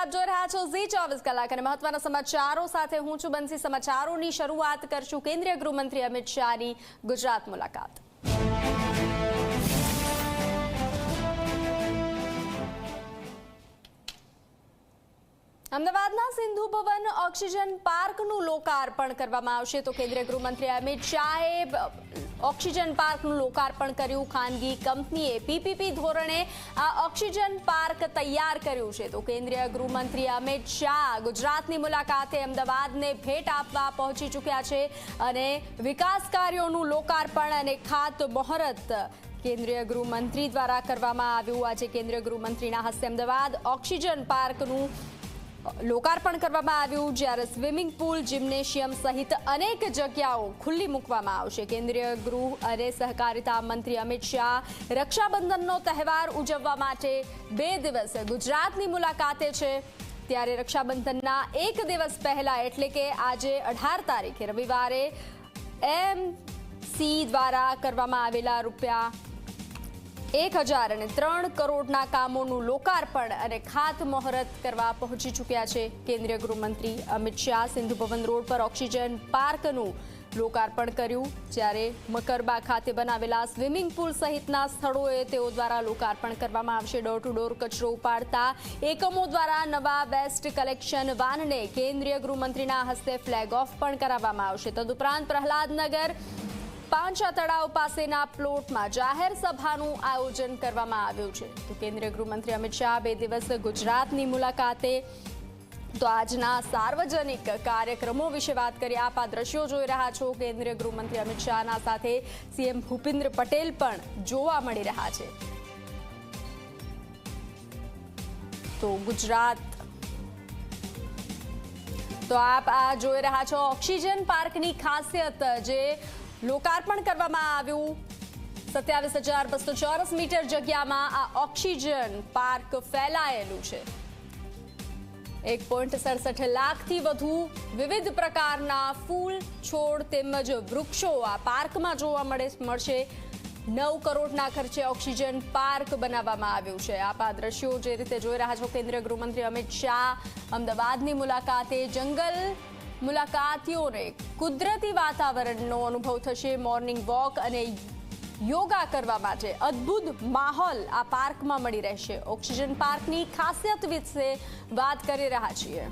આપ જોઈ રહ્યા છો ઝી 24 કલાક અને મહત્વના સમાચારો સાથે હું છું બંસી। સમાચારોની શરૂઆત કરશું કેન્દ્રીય ગૃહમંત્રી અમિત શાહની ગુજરાત મુલાકાત। અમદાવાદના સિંધુ ભવન ઓક્સિજન પાર્કનું લોકાર્પણ કરવામાં આવશે તો કેન્દ્રીય ગૃહમંત્રી અમિત શાહે ઓક્સિજન પાર્કનું લોકાર્પણ કર્યું। ખાનગી કંપનીએ પીપીપી ધોરણે આ ઓક્સિજન પાર્ક તૈયાર કર્યું છે તો કેન્દ્રીય ગૃહમંત્રી અમિત શાહ ગુજરાતની મુલાકાતે અમદાવાદને ભેટ આપવા પહોંચી ચૂક્યા છે અને વિકાસ કાર્યોનું લોકાર્પણ અને ખાતમુહૂર્ત કેન્દ્રીય ગૃહમંત્રી દ્વારા કરવામાં આવ્યું। આજે કેન્દ્રીય ગૃહમંત્રીના હસ્તે અમદાવાદ ઓક્સિજન પાર્કનું લોકાર્પણ કરવામાં આવ્યું, જ્યારે સ્વિમિંગ પુલ, જિમ્નેશિયમ સહિત અનેક જગ્યાઓ ખુલ્લી મૂકવામાં આવશે। કેન્દ્રીય ગૃહ અને સહકારિતા મંત્રી અમિત શાહ રક્ષાબંધનનો તહેવાર ઉજવવા માટે 2 દિવસ ગુજરાતની મુલાકાતે છે, ત્યારે રક્ષાબંધનના 1 દિવસ પહેલા એટલે કે આજે 18 તારીખે રવિવારે એમસી દ્વારા કરવામાં આવેલા ₹1003 કરોડના કામોનું લોકાર્પણ અને ખાતમુહૂર્ત કરવા પહોંચી ચૂક્યા છે કેન્દ્રીય ગૃહમંત્રી અમિત શાહ। સિંધુ ભવન રોડ પર ઓક્સિજન પાર્કનું લોકાર્પણ કર્યું, જ્યારે મકરબા ખાતે બનાવેલા સ્વિમિંગ પુલ સહિતના સ્થળોએ તેઓ દ્વારા લોકાર્પણ કરવામાં આવશે। ડોર ટુ ડોર કચરો ઉપાડતા એકમો દ્વારા નવા વેસ્ટ કલેક્શન વાનને કેન્દ્રીય ગૃહમંત્રીના હસ્તે ફ્લેગ ઓફ પણ કરાવવામાં આવશે। તદુપરાંત પ્રહલાદનગર પાંચા તળાવ પાસેના પ્લોટમાં જાહેર સભાનું આયોજન કરવામાં આવ્યું છે તો કેન્દ્રીય ગૃહમંત્રી અમિત શાહ 2 દિવસ ગુજરાતની મુલાકાતે। તો આજના સાર્વજનિક કાર્યક્રમો વિશે વાત કરીએ। આપ આ દ્રશ્યો જોઈ રહ્યા છો, કેન્દ્રીય ગૃહમંત્રી અમિત શાહના સાથે સીએમ ભૂપેન્દ્ર પટેલ પણ જોવા મળી રહ્યા છે। તો ગુજરાત તો આપ આ જોઈ રહ્યા છો ઓક્સિજન પાર્કની ખાસિયત જે લોકાર્પણ કરવામાં આવ્યું। 27,200 ચોરસ મીટર જગ્યામાં આ ઓક્સિજન પાર્ક ફેલાયેલું છે। 1.67 લાખથી વધુ વિવિધ પ્રકારના ફૂલ, છોડ તેમજ વૃક્ષો આ પાર્કમાં જોવા મળશે। 9 કરોડના ખર્ચે ઓક્સિજન પાર્ક બનાવવામાં આવ્યું છે। આપ આ દ્રશ્યો જે રીતે જોઈ રહ્યા છો, કેન્દ્રીય ગૃહમંત્રી અમિત શાહ અમદાવાદની મુલાકાતે જંગલ મુલાકાતીઓને કુદરતી વાતાવરણનો અનુભવ થશે। મોર્નિંગ વોક અને યોગા કરવા માટે અદ્ભુત માહોલ આ પાર્કમાં મળી રહેશે। ઓક્સિજન પાર્કની ખાસિયત વિશે વાત કરી રહ્યા છીએ,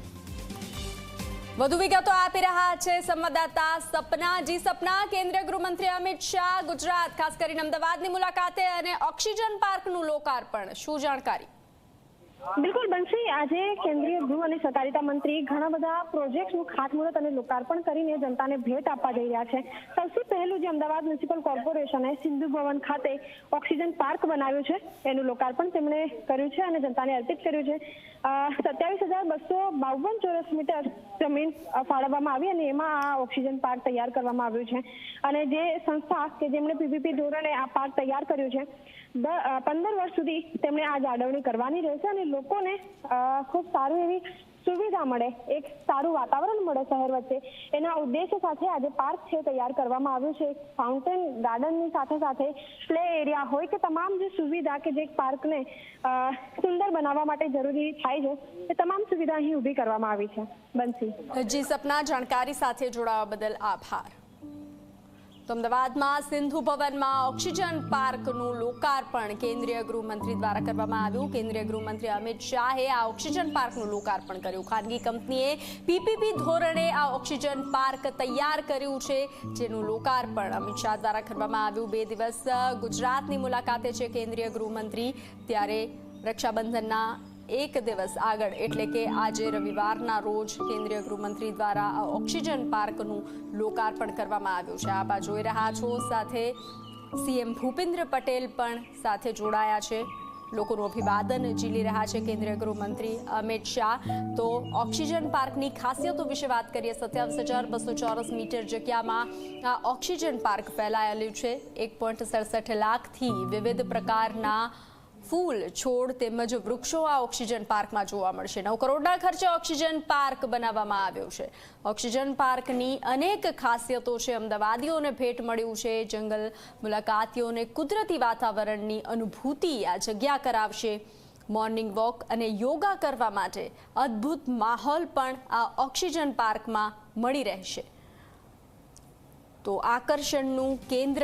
વધુ વિગતો આપી રહ્યા છે સંવાદદાતા સપના। સપના, કેન્દ્રીય ગૃહમંત્રી અમિત શાહ ગુજરાત, ખાસ કરીને અમદાવાદની મુલાકાતે અને ઓક્સિજન પાર્કનું લોકાર્પણ, શું જાણકારી? બિલકુલ બંસી, આજે કેન્દ્રીય ગૃહ અને સહકારિતા મંત્રી ઘણા બધા પ્રોજેક્ટનું ખાતમુહૂર્ત અને લોકાર્પણ કરીને જનતાને ભેટ આપવા જઈ રહ્યા છે। સૌથી પહેલું જે અમદાવાદ મ્યુનિસિપલ કોર્પોરેશને સિંધુ ભવન ખાતે ઓક્સિજન પાર્ક બનાવ્યું છે એનું લોકાર્પણ તેમણે કર્યું છે અને જનતાને અર્પિત કર્યું છે। 27,252 ચોરસ મીટર જમીન ફાળવવામાં આવી અને એમાં આ ઓક્સિજન પાર્ક તૈયાર કરવામાં આવ્યું છે અને જે સંસ્થા કે જેમણે પીપીપી ધોરણે આ પાર્ક તૈયાર કર્યું છે 15 વર્ષ સુધી તેમણે આ જાળવણી કરવાની રહેશે અને લોકોને ખૂબ સારી એવી સુવિધા મળે, એક સારું વાતાવરણ મળે શહેર વચ્ચે, એના ઉદ્દેશ્ય સાથે આજે પાર્ક છે તૈયાર કરવામાં આવ્યું છે। ફાઉન્ટેન ગાર્ડનની સાથે સાથે પ્લે એરિયા હોય કે તમામ જે સુવિધા કે જે પાર્કને સુંદર બનાવવા માટે જરૂરી થાય છે એ તમામ સુવિધા અહીં ઊભી કરવામાં આવી છે। બંસી સપના, જાણકારી સાથે જોડાવા બદલ આભાર। તો અમદાવાદમાં સિંધુ ભવનમાં ઓક્સિજન પાર્કનું લોકાર્પણ કેન્દ્રીય ગૃહમંત્રી દ્વારા કરવામાં આવ્યું। કેન્દ્રીય ગૃહમંત્રી અમિત શાહે આ ઓક્સિજન પાર્કનું લોકાર્પણ કર્યું। ખાનગી કંપનીએ પીપીપી ધોરણે આ ઓક્સિજન પાર્ક તૈયાર કર્યું છે, જેનું લોકાર્પણ અમિત શાહ દ્વારા કરવામાં આવ્યું। 2 દિવસ ગુજરાતની મુલાકાતે છે કેન્દ્રીય ગૃહમંત્રી, ત્યારે રક્ષાબંધનના 1 દિવસ આગળ એટલે કે આજે રવિવારના રોજ કેન્દ્રીય ગૃહમંત્રી દ્વારા આ ઓક્સિજન પાર્કનું લોકાર્પણ કરવામાં આવ્યું છે। આપ આ જોઈ રહ્યા છો, સાથે સીએમ ભૂપેન્દ્ર પટેલ પણ સાથે જોડાયા છે, લોકોનું અભિવાદન ઝીલી રહ્યા છે કેન્દ્રીય ગૃહમંત્રી અમિત શાહ। તો ઓક્સિજન પાર્કની ખાસિયતો વિશે વાત કરીએ। 27,200 ચોરસ મીટર જગ્યામાં આ ઓક્સિજન પાર્ક ફેલાયેલું છે। 1.67 લાખથી વિવિધ પ્રકારના ફૂલ, છોડ તેમજ વૃક્ષો આ ઓક્સિજન પાર્કમાં જોવા મળશે। 9 કરોડના ખર્ચે ઓક્સિજન પાર્ક બનાવવામાં આવ્યો છે। ઓક્સિજન પાર્કની અનેક ખાસિયતો છે, અમદાવાદીઓને ભેટ મળ્યું છે। જંગલ મુલાકાતીઓને કુદરતી વાતાવરણની અનુભૂતિ આ જગ્યા કરાવશે। મોર્નિંગ વોક અને યોગા કરવા માટે અદ્ભુત માહોલ પણ આ ઓક્સિજન પાર્કમાં મળી રહેશે. તો આકર્ષણનું કેન્દ્ર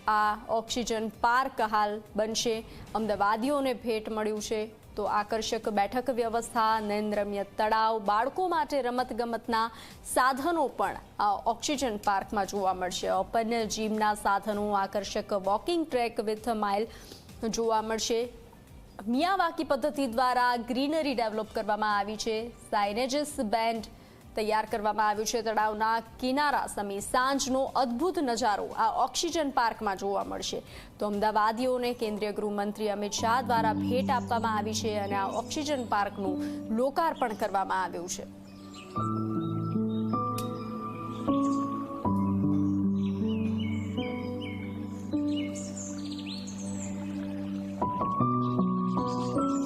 આ ઓક્સિજન પાર્ક હાલ બનશે. અમદાવાદીઓને ભેટ મળ્યું છે. તો આકર્ષક બેઠક વ્યવસ્થા, નયનરમ્ય તળાવ, બાળકો માટે રમતગમતના સાધનો પણ આ ઓક્સિજન પાર્કમાં જોવા મળશે. ઓપન જીમના સાધનો, આકર્ષક વોકિંગ ટ્રેક વિથ માઇલ જોવા મળશે. મિયાવાકી પદ્ધતિ દ્વારા ગ્રીનરી ડેવલપ કરવામાં આવી છે. સાઇનેજીસ બેન્ડ તૈયાર કરવામાં આવ્યું છે. તળાવના કિનારા સમી સાંજનો અદ્ભુત નજારો આ ઓક્સિજન પાર્કમાં જોવા મળશે. તો અમદાવાદીઓને કેન્દ્રીય ગૃહમંત્રી અમિત શાહ દ્વારા ભેટ આપવામાં આવી છે અને આ ઓક્સિજન પાર્કનું લોકાર્પણ કરવામાં આવ્યું છે.